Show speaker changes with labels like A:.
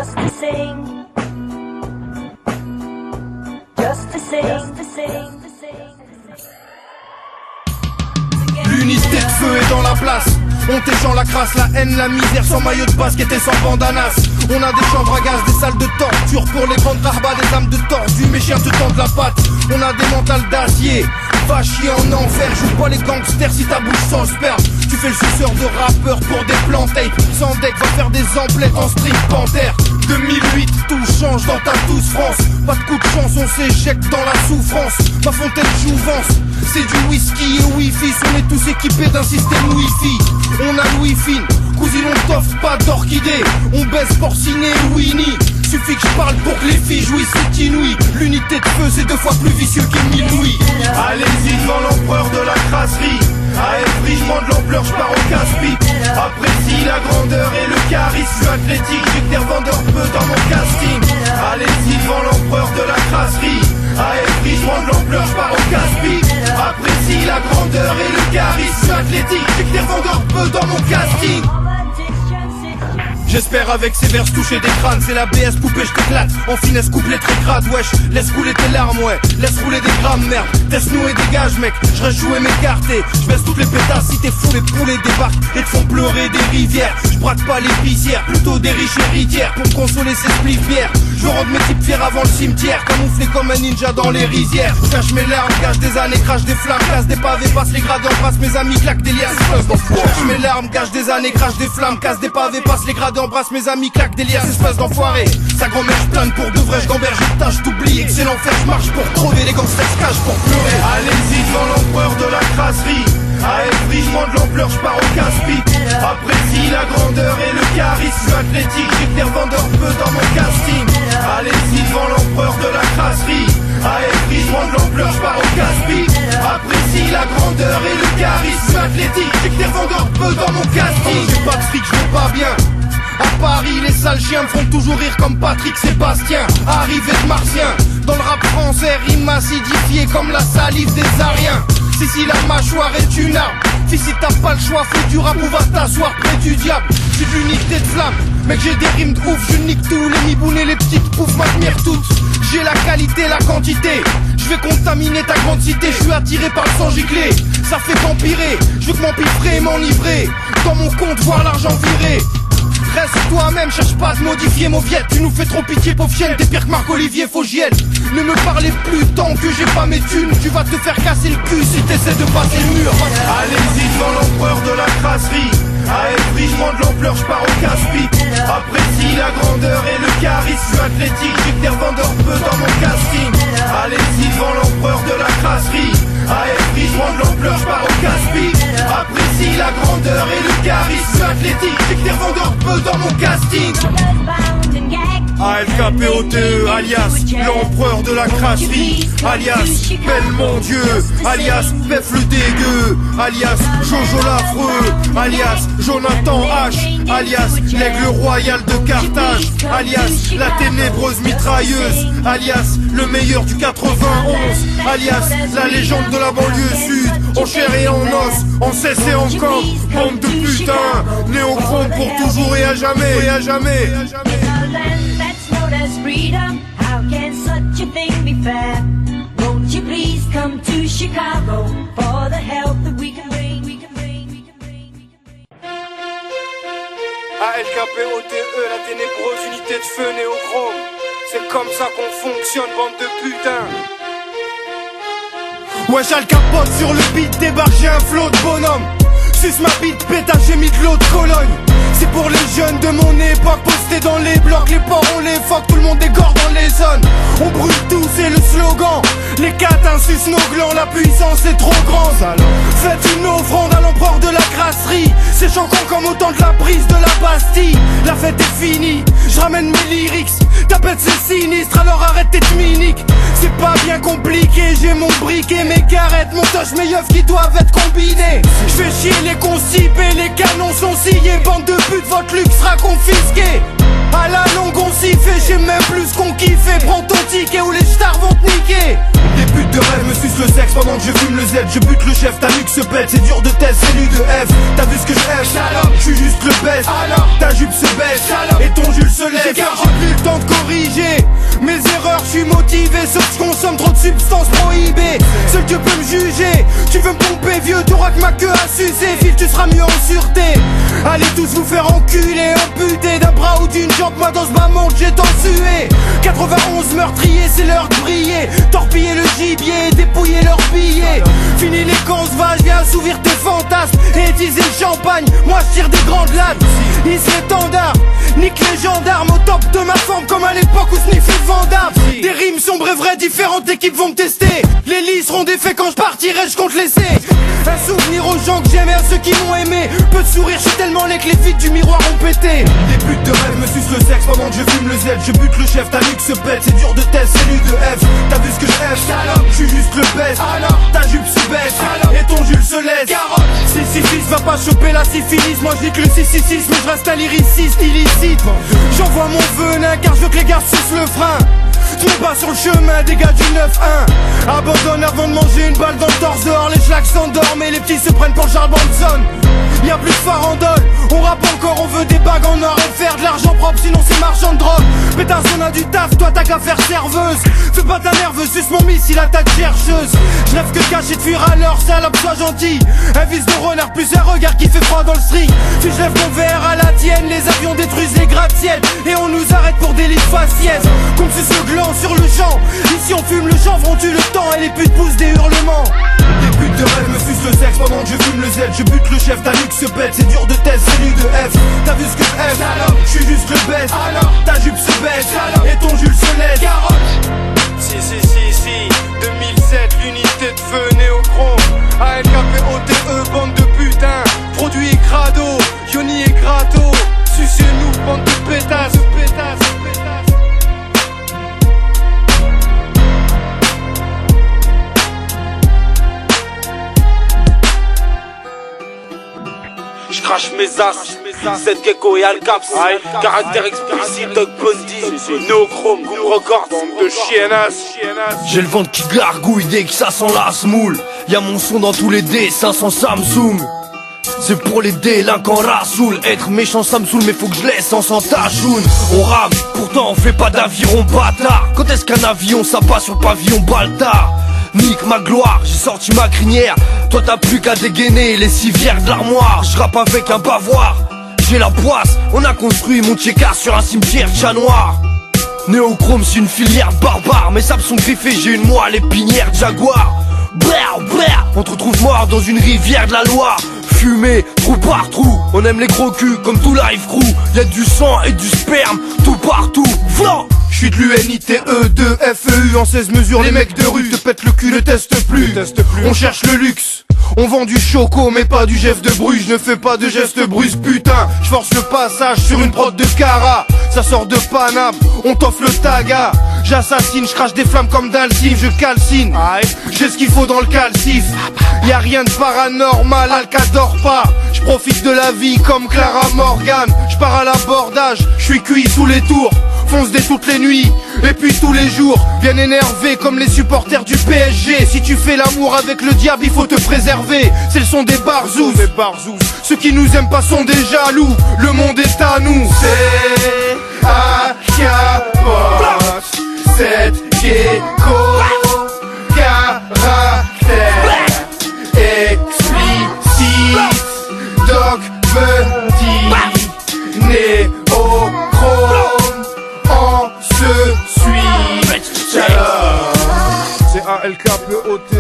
A: just to sing, just to sing, just to sing.
B: L'unité de feu est dans la place. On t'échange la crasse, la haine, la misère, sans maillot de basket et sans bandanas. On a des chambres à gaz, des salles de torture pour les grandes rarbas, des âmes de tordu. Mes chiens te tendent la patte. On a des mentales d'acier. Va chier en enfer, joue pas les gangsters si ta bouche sans sperme. Tu fais le suceur de rappeur pour des plans tape. Sans deck, va faire des emplettes en street panthère. 2008, tout change dans ta douce France. Pas de coup de chance, on s'éjecte dans la souffrance. Ma fontaine jouvence, c'est du whisky et wifi. On est tous équipés d'un système wifi. On a le wifi, cousine on t'offre pas d'orchidée. On baisse porciné et Winnie. Suffit que je parle pour que les filles jouissent, c'est inouï. L'unité de feu c'est 2 fois plus vicieux qu'Émile Louis. Allez-y devant l'empereur de la crasserie. À effrigement de l'ampleur, je pars au casse-pipe. Apprécie la grandeur et le charisme. Je suis athlétique, j'ai que des revendeurs peu dans mon casting. Allez-y devant l'empereur de la crasserie. À effrigement de l'ampleur, je pars au casse-pipe. Apprécie la grandeur et le charisme. Je suis athlétique, j'ai que des revendeurs peu dans mon casting. J'espère avec ces vers toucher des crânes. C'est la BS poupée, je t'éclate. En finesse couplet très crade, wesh. Laisse rouler tes larmes, ouais. Laisse rouler des grammes, merde. Teste-nous et dégage, mec. Je reste jouer mes cartes et je baisse toutes les pétasses. Si t'es fou, les poulets débarquent et te font pleurer des rivières. Je braque pas les pisières, plutôt des riches héritières. Pour consoler ces splifières. Je rends mes types fiers avant le cimetière. Camouflé comme un ninja dans les rizières. Cache mes larmes, cache des années, crache des flammes. Casse des pavés, passe les grades, embrasse mes amis, claque des liasses. Cache mes larmes, cache des années, crache des flammes. Casse des pavés, passe les grades, embrasse mes amis, claque des liasses, espèce d'enfoiré. Sa grand-mère je plane pour de vrai, je gamberge une tâche d'oubli. Excellent fer, je marche pour crever, les gangsters se cachent pour pleurer. Allez-y devant l'empereur de la crasserie. À effrigement de l'ampleur, je pars au casse-pipe. Apprécie la grandeur et le charisme. Je suis athlétique, j'ai que des revendeurs peu dans mon casting. Allez-y devant l'empereur de la crasserie. À effrigement de l'ampleur, je pars au casse-pipe. Apprécie la grandeur et le charisme. Je suis athlétique, j'ai que des revendeurs peu dans mon casting. J'ai pas de fric, je vais pas bien. À Paris, les sales chiens me font toujours rire comme Patrick Sébastien. Arrivé de Martien, dans le rap français, rime acidifié comme la salive des Ariens. Si la mâchoire est une arme, si t'as pas le choix, fais du rap ou va t'asseoir près du diable. J'ai de l'unité de flamme, mec j'ai des rimes de ouf. Je nique tous les mibounes et les petites poufs, m'admire toutes. J'ai la qualité, la quantité. Je vais contaminer ta grande cité. Je suis attiré par le sang giclé, ça fait qu'empirer. Je veux que m'empiffrer et m'enivrer. Dans mon compte, voir l'argent virer. Reste toi-même, cherche pas à te modifier, mauviette. Tu nous fais trop pitié, pauvre chienne, t'es pire que Marc-Olivier Fogiel. Ne me parlez plus tant que j'ai pas mes thunes. Tu vas te faire casser le cul si t'essaies de passer le mur. Allez-y devant l'empereur de la crasserie. À effrigement de l'ampleur, je pars au casse-pipe. Apprécie la grandeur et le charisme. Je suis athlétique, j'ai que des revendeurs peu dans mon casting. Allez-y devant l'empereur de la crasserie. À effrigement de l'ampleur, je pars au casse-pipe. Apprécie la grandeur et le charisme. Je suis athlétique, j'ai que des revendeurs peu dans mon casting. ALKPOTE, alias l'empereur de la crasserie, alias Belle mon Dieu, alias Bef le dégueu, alias Jojo l'affreux, alias Jonathan H, alias l'aigle royal de Carthage, alias la ténébreuse mitrailleuse, alias le meilleur du 91, alias la légende de la banlieue sud, en chair et en os, en cesse et en camp, bande de putain, néochrome pour toujours et à jamais, et à jamais.
A: As freedom, how can such a thing be fair? Won't you please come to Chicago for the help that we can bring, we can bring, we can bring, we can bring.
B: ALKPOTE, la ténébreuse unité de feu néochrome. C'est comme ça qu'on fonctionne, bande de putains. Ouais, j'ai le capote sur le beat, débarque, j'ai un flot de bonhomme. Suce ma bite, pétage, j'ai mis de l'eau de Cologne. C'est pour les jeunes de mon époque, postés dans les blocs, les porcs on les fuck, tout le monde dégore dans les zones. On brûle tout, c'est le slogan. Les catins sucent nos glands, la puissance est trop grande. Faites une offrande à l'empereur de la crasserie. C'est choquant comme au temps de la prise de la Bastille. La fête est finie, je ramène mes lyrics. Ta bête c'est sinistre, alors arrête tes miniques. C'est pas bien compliqué, j'ai mon briquet, mes carrettes, mon toche, mes yeux qui doivent être combinés. Je fais chier les constipés, les canons sont sciés. Bande de pute, votre luxe sera confisqué. À la longue on s'y fait, j'ai même plus qu'on kiffait. Prends ton ticket ou les stars vont te niquer. Des putes de rêve me sucent le sexe pendant que je fume le Z. Je bute le chef, ta nuque se pète, c'est dur de test, c'est lui de F. T'as vu ce que je rêve, je suis juste le best. Ta jupe se baisse, et ton Jules se lève. corriger mes erreurs, je suis motivé, sauf que je consomme trop de substances prohibées. Seul Dieu peut me juger. Tu veux me pomper vieux, t'auras que ma queue à sucer. File, tu seras mieux en sûreté. Allez tous vous faire enculer, amputer d'un bras ou d'une jambe. Moi dans ce bas monde j'ai tant sué. 91 meurtriers, c'est l'heure de briller. Torpiller le gibier, dépouiller leurs billets. Fini les camps, je viens assouvir tes fantasmes et utiliser le champagne. Moi je tire des grandes lattes. Hisse l'étendard, nique les gendarmes au top de ma forme comme à l'époque où sniffait le Vandame. Des rimes sombres et vraies, différentes équipes vont me tester. Les lits seront défaits quand je partirai, je compte laisser un souvenir aux gens que j'aime et à ceux qui m'ont aimé. Peu de sourire, je suis tellement laid que les vides du miroir ont pété. Des buts de rêve me sucent le sexe pendant que je fume le Z. Je bute le chef, ta nuque se pète, c'est dur de test, c'est lui de F. T'as vu ce que je rêve, je suis juste le best. Ta jupe se baisse et ton Jules se laisse. 666 va pas choper la syphilis. Moi je dis que le 666 mais je reste un lyriciste illicite. J'envoie mon venin car je veux que les gars sucent le frein. Tu n'es pas sur le chemin, des gars du 9-1. Abandonne avant de manger une balle dans le torse. Dehors les schlags s'endorment et les petits se prennent pour Charles Bronson. Y'a plus de farandole, on rappe encore, on veut des bagues en or et faire de l'argent propre, sinon c'est marchand de drogue. Pétasse, on a du taf, toi t'as qu'à faire serveuse. Fais pas ta nerveuse, suce mon missile, attaque chercheuse. Je rêve que de cacher de fuir à l'heure, salope, sois gentil. Un vice de renard plus un regard qui fait froid dans le string. Si je lève mon verre à la tienne, les avions détruisent les gratte-ciel. Et on nous arrête pour des lits de faciès. Comme si ce gland sur le champ. Ici on fume le chanvre, on tue le temps et les putes poussent des hurlements. Des putes de rêve me sucent le sexe pendant que je fume le Z. Je bute le chef, ta nuque se pète, c'est dur de test, c'est lui de F. T'as vu ce que je F, je suis juste le best. Ta jupe se baisse et ton Jules se laisse. Si 2007, l'unité de feu néochrome. ALKPOTE, bande de putains. Produit crado, Yoni et Grato. Sucez-nous, bande de pétasses.
C: J'crache mes as, 7 gecko et Alcaps. Caractère explicite, Doc Bundy. Néochrome, Goom Records, de chiennasse.
D: J'ai le ventre qui gargouille dès que ça sent la semoule. Y'a mon son dans tous les D500 Samsung. C'est pour les délinquants Rasoul. Être méchant ça me saoule mais faut que je laisse sans tachoun. On rame, pourtant on fait pas d'aviron bâtard. Quand est-ce qu'un avion ça passe sur le pavillon Baltard? Nique ma gloire, j'ai sorti ma crinière. Toi t'as plus qu'à dégainer les civières de l'armoire. Je rappe avec un bavoir, j'ai la poisse. On a construit mon tchéka sur un cimetière de chat noir. Néochrome c'est une filière barbare. Mes sables sont griffés, j'ai une moelle épinière de jaguar. On te retrouve mort dans une rivière de la Loire. Fumé, trou par trou. On aime les gros culs comme tout live crew. Y'a du sang et du sperme tout partout. Flan.
B: J'suis de l'UNITE, de FEU en 16 mesures, les mecs de rue te pètent le cul, ne testent plus. On cherche le luxe, on vend du choco mais pas du Jeff de Bruges. Je ne fais pas de gestes brusques, putain. J'force le passage sur une prod de Cara. Ça sort de Paname, on t'offre le taga. J'assassine, j'crache des flammes comme Dalsim, je calcine. J'ai ce qu'il faut dans le calcif. Y'a rien de paranormal, Alka dort pas. J'profite de la vie comme Clara Morgan. J'pars à l'abordage, j'suis cuit sous les tours. Fonce dès toutes les nuits, et puis tous les jours. Bien énervé comme les supporters du PSG. Si tu fais l'amour avec le diable, il faut te préserver. C'est le son des barzous. Ceux qui nous aiment pas sont des jaloux. Le monde est à nous. C'est à capote. Cette gecko. Caractère explicite. Doc Bundy. Néochrome. C'est ALKPOTE.